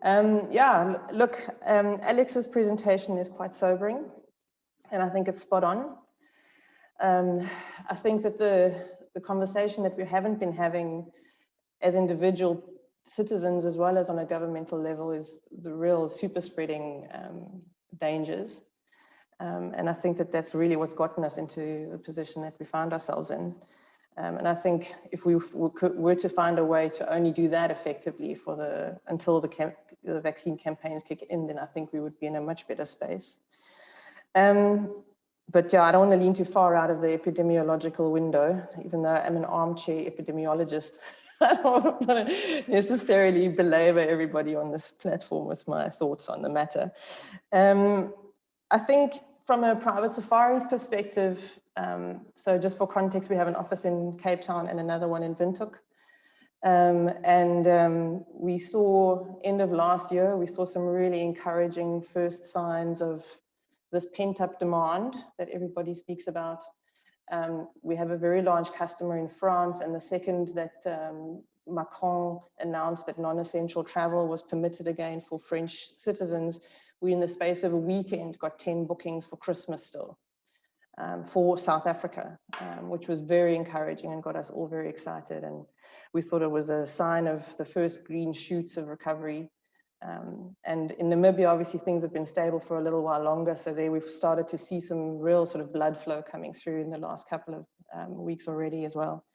Yeah, look, Alex's presentation is quite sobering, and I think it's spot on. I think that the conversation that we haven't been having as individual citizens as well as on a governmental level is the real super spreading dangers. And I think that that's really what's gotten us into the position that we found ourselves in. And I think if we were to find a way to only do that effectively until the vaccine campaigns kick in, then I think we would be in a much better space. But yeah, I don't want to lean too far out of the epidemiological window, even though I'm an armchair epidemiologist. I don't want to necessarily belabor everybody on this platform with my thoughts on the matter. I think from a private safaris perspective, so just for context, we have an office in Cape Town and another one in Windhoek. We saw, end of last year, we saw some really encouraging first signs of this pent-up demand that everybody speaks about. We have a very large customer in France, and the second that Macron announced that non-essential travel was permitted again for French citizens, we in the space of a weekend got 10 bookings for Christmas still for South Africa, which was very encouraging and got us all very excited. And we thought it was a sign of the first green shoots of recovery. And in Namibia, obviously, things have been stable for a little while longer. So there we've started to see some real sort of blood flow coming through in the last couple of weeks already as well.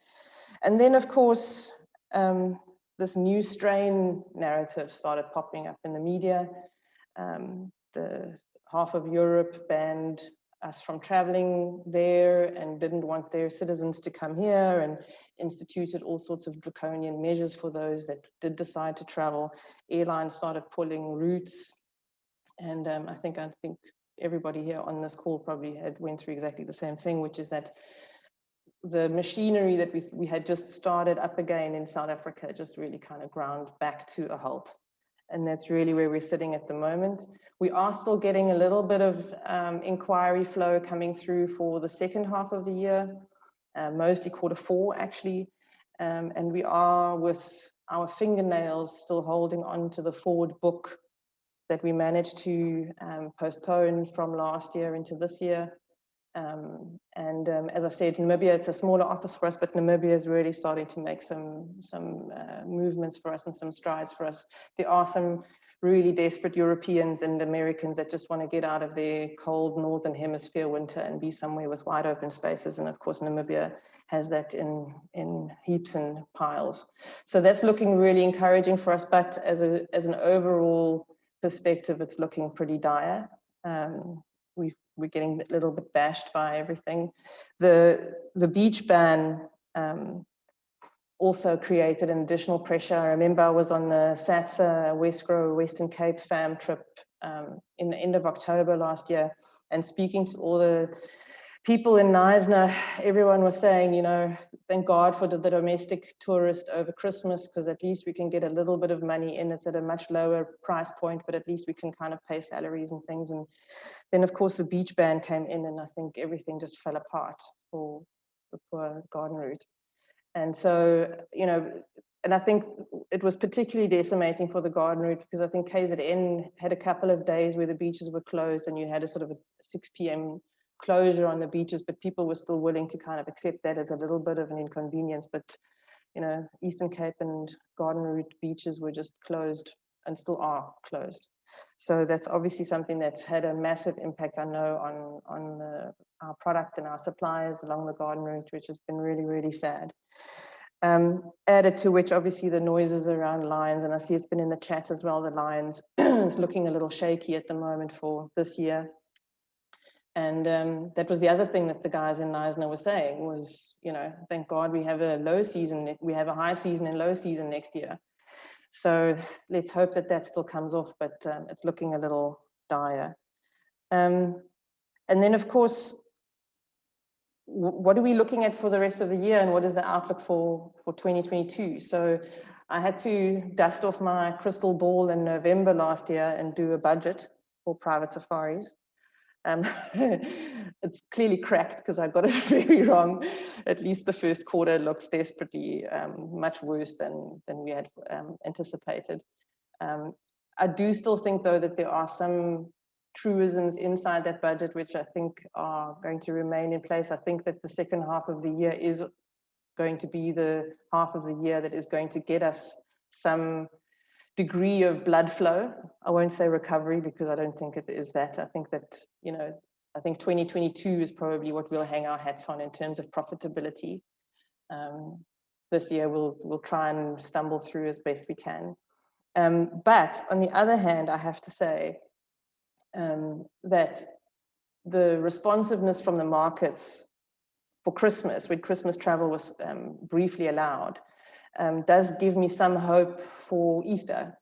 And then, of course, this new strain narrative started popping up in the media. The half of Europe banned us from traveling there and didn't want their citizens to come here, and instituted all sorts of draconian measures for those that did decide to travel. Airlines started pulling routes, and I think everybody here on this call probably went through exactly the same thing, which is that the machinery that we had just started up again in South Africa just really kind of ground back to a halt. And that's really where we're sitting at the moment. We are still getting a little bit of inquiry flow coming through for the second half of the year, mostly Q4 actually. And we are with our fingernails still holding on to the forward book that we managed to postpone from last year into this year. As I said, Namibia, it's a smaller office for us, but Namibia is really starting to make some movements for us and some strides for us. There are some really desperate Europeans and Americans that just want to get out of their cold northern hemisphere winter and be somewhere with wide open spaces. And of course, Namibia has that in heaps and piles. So that's looking really encouraging for us. But as an overall perspective, it's looking pretty dire. We're getting a little bit bashed by everything. The beach ban also created an additional pressure. I remember I was on the SATSA Western Cape fam trip in the end of October last year, and speaking to all the people in Knysna, everyone was saying, you know, thank God for the domestic tourist over Christmas, because at least we can get a little bit of money in. It's at a much lower price point, but at least we can kind of pay salaries and things. And then, of course, the beach ban came in, and I think everything just fell apart for the poor garden route. And so, you know, and I think it was particularly decimating for the garden route, because I think KZN had a couple of days where the beaches were closed and you had a sort of a 6 p.m. closure on the beaches, but people were still willing to kind of accept that as a little bit of an inconvenience. But, you know, Eastern Cape and garden route beaches were just closed and still are closed. So that's obviously something that's had a massive impact, I know, on our product and our suppliers along the garden route, which has been really, really sad. Added to which, obviously, the noises around Lions, and I see it's been in the chat as well, the Lions is looking a little shaky at the moment for this year. And that was the other thing that the guys in Knysna were saying was, you know, thank God we have a low season, we have a high season and low season next year. So let's hope that that still comes off, but it's looking a little dire. And then, of course, what are we looking at for the rest of the year, and what is the outlook for 2022? So I had to dust off my crystal ball in November last year and do a budget for private safaris. It's clearly cracked because I got it very wrong. At least the first quarter looks desperately much worse than we had anticipated. I do still think, though, that there are some truisms inside that budget which I think are going to remain in place. I think that the second half of the year is going to be the half of the year that is going to get us some degree of blood flow. I won't say recovery, because I don't think it is that. I think that, you know, I think 2022 is probably what we'll hang our hats on in terms of profitability. This year we'll try and stumble through as best we can. But on the other hand, I have to say that the responsiveness from the markets for Christmas, when Christmas travel was briefly allowed, does give me some hope for Easter.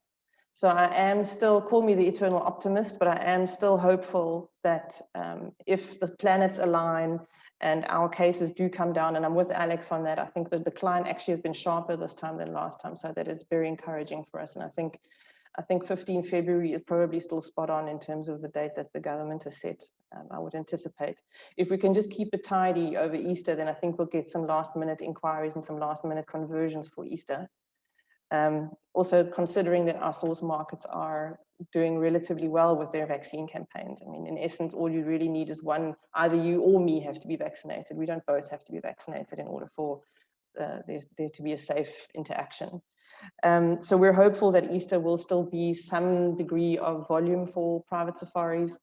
So I am still, call me the eternal optimist, but I am still hopeful that if the planets align and our cases do come down, and I'm with Alex on that, I think the decline actually has been sharper this time than last time. So that is very encouraging for us. And I think 15 February is probably still spot on in terms of the date that the government has set. I would anticipate. If we can just keep it tidy over Easter, then I think we'll get some last minute inquiries and some last minute conversions for Easter. Also considering that our source markets are doing relatively well with their vaccine campaigns. I mean, in essence, all you really need is one, either you or me have to be vaccinated. We don't both have to be vaccinated in order for there to be a safe interaction. So we're hopeful that Easter will still be some degree of volume for private safaris.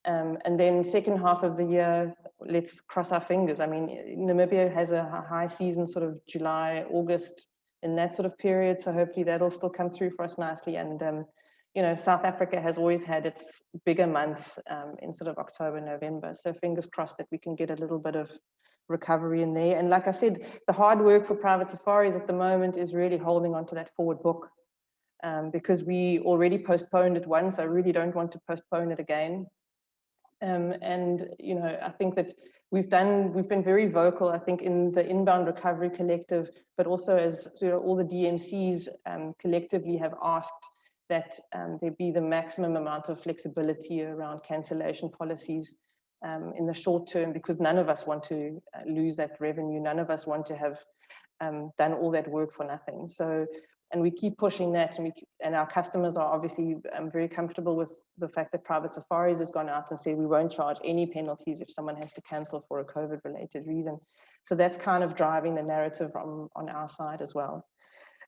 And then second half of the year, let's cross our fingers. I mean, Namibia has a high season sort of July, August, in that sort of period. So hopefully that'll still come through for us nicely. And, you know, South Africa has always had its bigger months in sort of October, November. So fingers crossed that we can get a little bit of recovery in there. And like I said, the hard work for private safaris at the moment is really holding on to that forward book because we already postponed it once. I really don't want to postpone it again. And, you know, I think that we've been very vocal, I think, in the Inbound Recovery Collective, but also as all the DMCs collectively have asked that there be the maximum amount of flexibility around cancellation policies in the short term, because none of us want to lose that revenue. None of us want to have done all that work for nothing. So, and we keep pushing that, and our customers are obviously very comfortable with the fact that Private Safaris has gone out and said we won't charge any penalties if someone has to cancel for a COVID-related reason. So that's kind of driving the narrative on our side as well.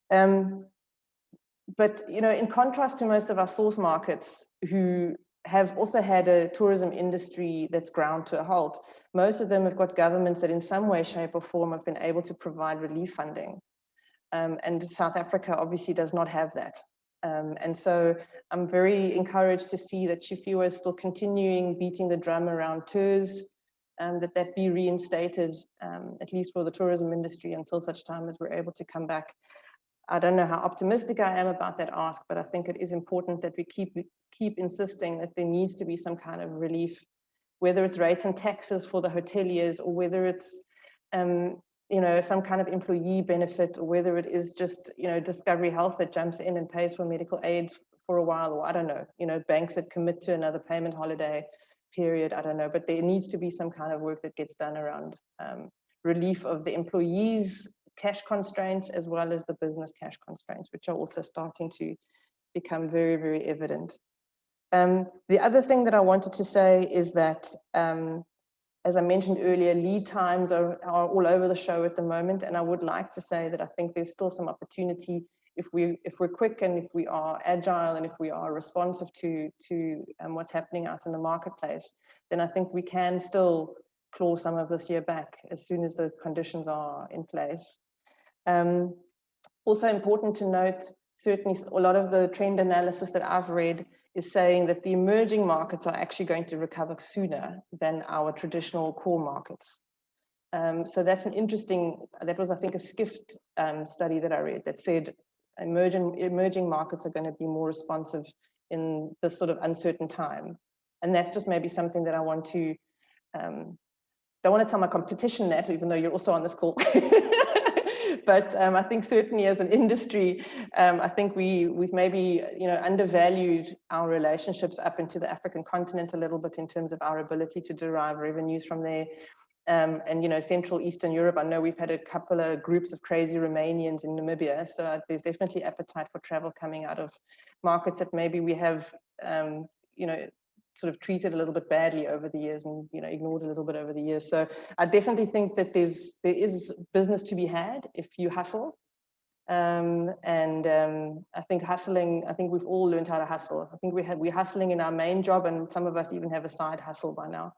But, you know, in contrast to most of our source markets who have also had a tourism industry that's ground to a halt, most of them have got governments that in some way, shape or form have been able to provide relief funding. And South Africa obviously does not have that. And so I'm very encouraged to see that Chifiwa is still continuing beating the drum around tours, that be reinstated, at least for the tourism industry, until such time as we're able to come back. I don't know how optimistic I am about that ask, but I think it is important that we keep insisting that there needs to be some kind of relief, whether it's rates and taxes for the hoteliers, or whether it's you know, some kind of employee benefit, or whether it is just, you know, Discovery Health that jumps in and pays for medical aid for a while, or I don't know, you know, banks that commit to another payment holiday period, I don't know, but there needs to be some kind of work that gets done around relief of the employees' cash constraints as well as the business cash constraints, which are also starting to become very, very evident. The other thing that I wanted to say is that as I mentioned earlier, lead times are all over the show at the moment, and I would like to say that I think there's still some opportunity if we're quick and if we are agile and if we are responsive to what's happening out in the marketplace, then I think we can still claw some of this year back as soon as the conditions are in place. Also important to note, certainly a lot of the trend analysis that I've read is saying that the emerging markets are actually going to recover sooner than our traditional core markets. So that's an interesting, that was, I think, a Skift study that I read that said emerging markets are going to be more responsive in this sort of uncertain time. And that's just maybe something that I want to, don't want to tell my competition that, even though you're also on this call. But I think certainly as an industry, I think we've maybe, you know, undervalued our relationships up into the African continent a little bit in terms of our ability to derive revenues from there. And, you know, Central Eastern Europe, I know we've had a couple of groups of crazy Romanians in Namibia. So there's definitely appetite for travel coming out of markets that maybe we have, you know, sort of treated a little bit badly over the years and, you know, ignored a little bit over the years. So I definitely think that there is business to be had if you hustle. I think hustling, I think we've all learned how to hustle. I think we're hustling in our main job, and some of us even have a side hustle by now.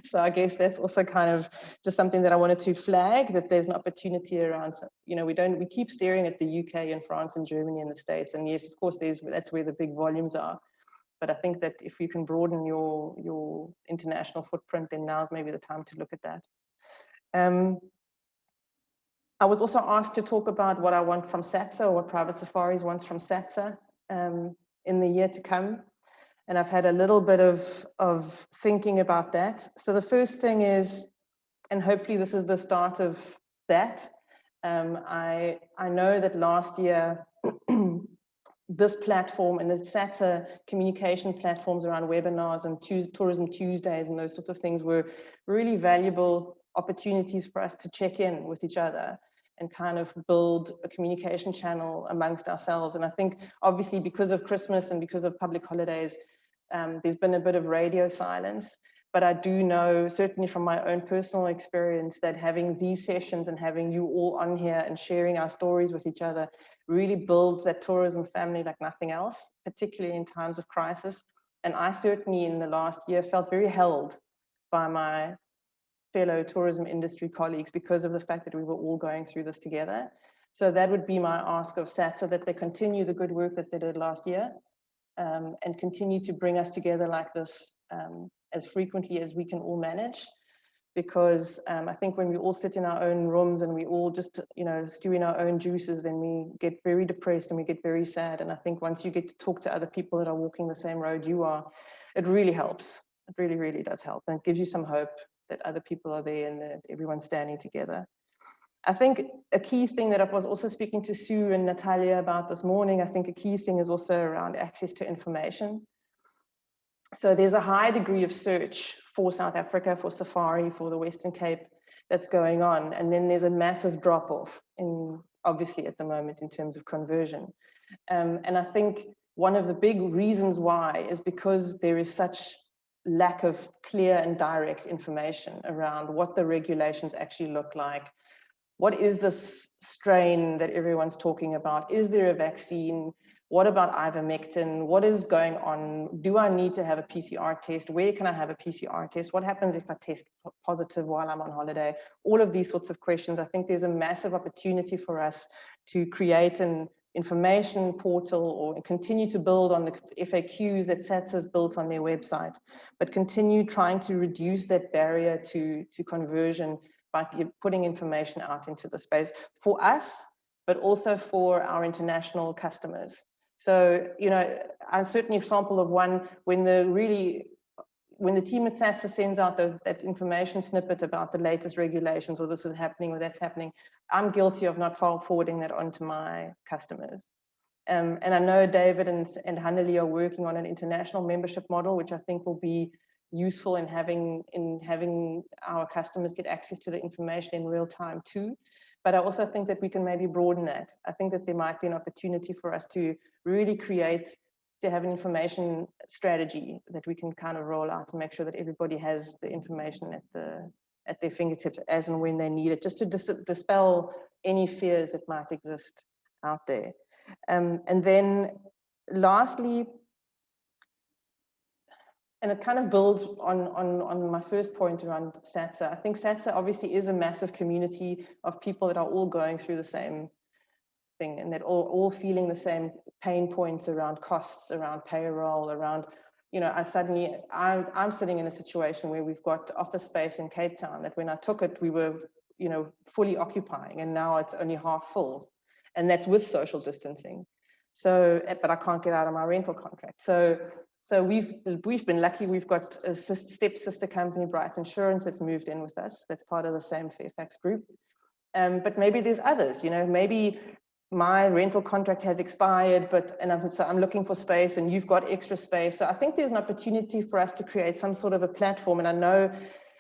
So I guess that's also kind of just something that I wanted to flag, that there's an opportunity around. You know, we keep staring at the UK and France and Germany and the States, and yes, of course, that's where the big volumes are. But I think that if you can broaden your international footprint, then now's maybe the time to look at that. I was also asked to talk about what I want from SATSA, or what Private Safaris wants from SATSA in the year to come. And I've had a little bit of thinking about that. So the first thing is, and hopefully this is the start of that, I know that last year, this platform and the SATSA communication platforms around webinars and Tourism Tuesdays and those sorts of things were really valuable opportunities for us to check in with each other and kind of build a communication channel amongst ourselves. And I think obviously because of Christmas and because of public holidays, there's been a bit of radio silence. But I do know, certainly from my own personal experience, that having these sessions and having you all on here and sharing our stories with each other really builds that tourism family like nothing else, particularly in times of crisis. And I certainly in the last year felt very held by my fellow tourism industry colleagues because of the fact that we were all going through this together. So that would be my ask of SATSA, that they continue the good work that they did last year and continue to bring us together like this as frequently as we can all manage. Because I think when we all sit in our own rooms and we all just, you know, stew in our own juices, then we get very depressed and we get very sad. And I think once you get to talk to other people that are walking the same road you are, it really helps. It really, really does help. And it gives you some hope that other people are there and that everyone's standing together. I think a key thing that I was also speaking to Sue and Natalia about this morning, I think a key thing is also around access to information. So there's a high degree of search for South Africa, for Safari, for the Western Cape that's going on. And then there's a massive drop off in, obviously at the moment, in terms of conversion. And I think one of the big reasons why is because there is such lack of clear and direct information around what the regulations actually look like. What is this strain that everyone's talking about? Is there a vaccine? What about ivermectin? What is going on? Do I need to have a PCR test? Where can I have a PCR test? What happens if I test positive while I'm on holiday? All of these sorts of questions. I think there's a massive opportunity for us to create an information portal or continue to build on the FAQs that SATSA has built on their website, but continue trying to reduce that barrier to conversion by putting information out into the space for us, but also for our international customers. So, you know, I'm certainly a sample of one when the team at SATSA sends out that information snippet about the latest regulations, or this is happening or that's happening, I'm guilty of not forwarding that on to my customers. And I know David and Hanneli are working on an international membership model, which I think will be useful in having our customers get access to the information in real time too. But I also think that we can maybe broaden that. I think that there might be an opportunity for us to really to have an information strategy that we can kind of roll out to make sure that everybody has the information at their fingertips as and when they need it, just to dispel any fears that might exist out there. And then lastly, and it kind of builds on my first point around SATSA. I think SATSA obviously is a massive community of people that are all going through the same thing and that all feeling the same pain points around costs, around payroll, around, you know, I'm sitting in a situation where we've got office space in Cape Town that when I took it, we were, you know, fully occupying, and now it's only half full. And that's with social distancing. So, but I can't get out of my rental contract. So we've been lucky. We've got a step-sister company, Bright Insurance, that's moved in with us. That's part of the same Fairfax group. But maybe there's others, you know, maybe my rental contract has expired, so I'm looking for space and you've got extra space. So I think there's an opportunity for us to create some sort of a platform. And I know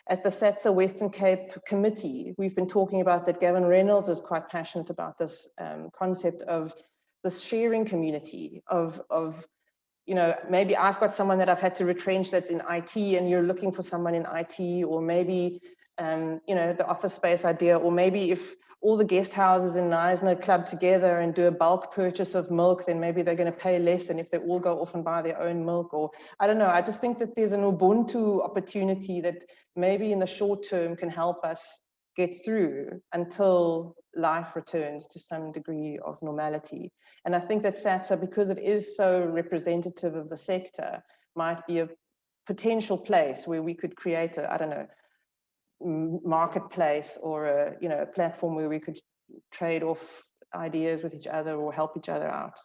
At the SATSA Western Cape Committee, we've been talking about that. Gavin Reynolds is quite passionate about this concept of this sharing community of, you know, maybe I've got someone that I've had to retrench that's in IT and you're looking for someone in IT, or maybe, you know, the office space idea, or maybe if all the guest houses in Knysna club together and do a bulk purchase of milk, then maybe they're going to pay less than if they all go off and buy their own milk. Or I don't know, I just think that there's an Ubuntu opportunity that maybe in the short term can help us get through until life returns to some degree of normality. And I think that SATSA, because it is so representative of the sector, might be a potential place where we could create a, I don't know, marketplace or a, you know, a platform where we could trade off ideas with each other or help each other out.